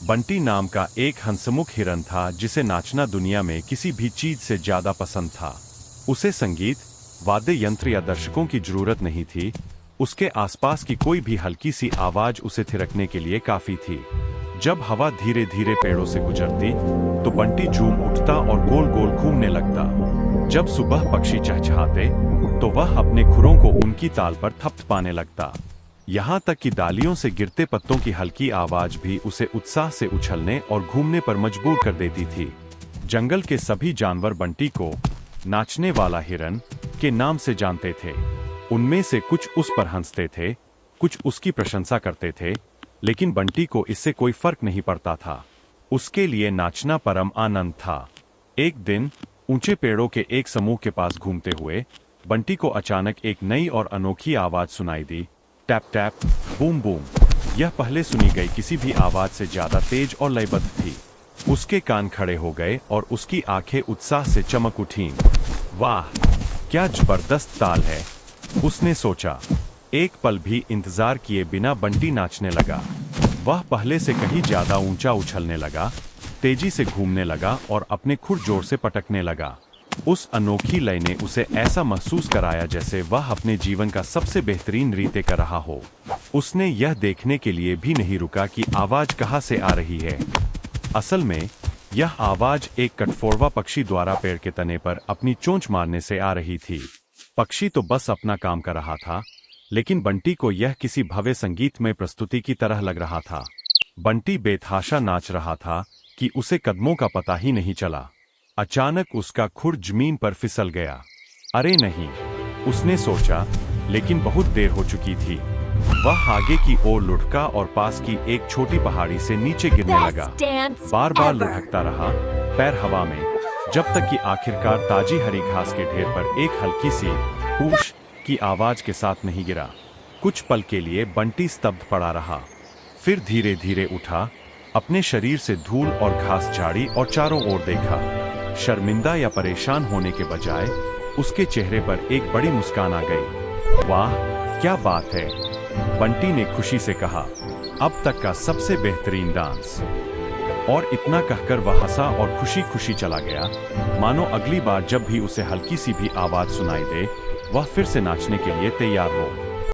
बंटी नाम का एक हंसमुख हिरन था जिसे नाचना दुनिया में किसी भी चीज से ज्यादा पसंद था। उसे संगीत, वाद्य यंत्र या दर्शकों की जरूरत नहीं थी। उसके आसपास की कोई भी हल्की सी आवाज उसे थिरकने के लिए काफी थी। जब हवा धीरे धीरे पेड़ों से गुजरती तो बंटी झूम उठता और गोल गोल घूमने लगता। जब सुबह पक्षी चहचहाते तो वह अपने खुरों को उनकी ताल पर थपथपाने लगता। यहाँ तक कि डालियों से गिरते पत्तों की हल्की आवाज भी उसे उत्साह से उछलने और घूमने पर मजबूर कर देती थी। जंगल के सभी जानवर बंटी को नाचने वाला हिरन के नाम से जानते थे। उनमें से कुछ उस पर हंसते थे, कुछ उसकी प्रशंसा करते थे, लेकिन बंटी को इससे कोई फर्क नहीं पड़ता था। उसके लिए नाचना परम आनंद था। एक दिन ऊंचे पेड़ों के एक समूह के पास घूमते हुए बंटी को अचानक एक नई और अनोखी आवाज सुनाई दी। Tap tap, boom boom. यह पहले सुनी गई किसी भी आवाज से ज्यादा तेज और लयबद्ध थी। उसके कान खड़े हो गए और उसकी आंखें उत्साह से चमक उठीं। वाह, क्या जबरदस्त ताल है, उसने सोचा। एक पल भी इंतजार किए बिना बंटी नाचने लगा। वह पहले से कहीं ज्यादा ऊंचा उछलने लगा, तेजी से घूमने लगा और अपने खुर जोर से पटकने लगा। उस अनोखी लय ने उसे ऐसा महसूस कराया जैसे वह अपने जीवन का सबसे बेहतरीन रीते कर रहा हो। उसने यह देखने के लिए भी नहीं रुका कि आवाज कहाँ से आ रही है। असल में यह आवाज एक कठफोड़वा पक्षी द्वारा पेड़ के तने पर अपनी चोंच मारने से आ रही थी। पक्षी तो बस अपना काम कर रहा था, लेकिन बंटी को यह किसी भव्य संगीतमय प्रस्तुति की तरह लग रहा था। बंटी बेतहाशा नाच रहा था कि उसे कदमों का पता ही नहीं चला। अचानक उसका खुर जमीन पर फिसल गया। अरे नहीं, उसने सोचा, लेकिन बहुत देर हो चुकी थी। वह आगे की ओर लुढ़का और पास की एक छोटी पहाड़ी से नीचे गिरने लगा। बार बार लुढ़कता रहा, पैर हवा में, जब तक कि आखिरकार ताजी हरी घास के ढेर पर एक हल्की सी हूश की आवाज के साथ नहीं गिरा। कुछ पल के लिए बंटी स्तब्ध पड़ा रहा, फिर धीरे धीरे उठा, अपने शरीर से धूल और घास झाड़ी और चारों ओर देखा। शर्मिंदा या परेशान होने के बजाय उसके चेहरे पर एक बड़ी मुस्कान आ गई। वाह, क्या बात है, बंटी ने खुशी से कहा। अब तक का सबसे बेहतरीन डांस। और इतना कहकर वह हंसा और खुशी खुशी चला गया, मानो अगली बार जब भी उसे हल्की सी भी आवाज सुनाई दे वह फिर से नाचने के लिए तैयार हो।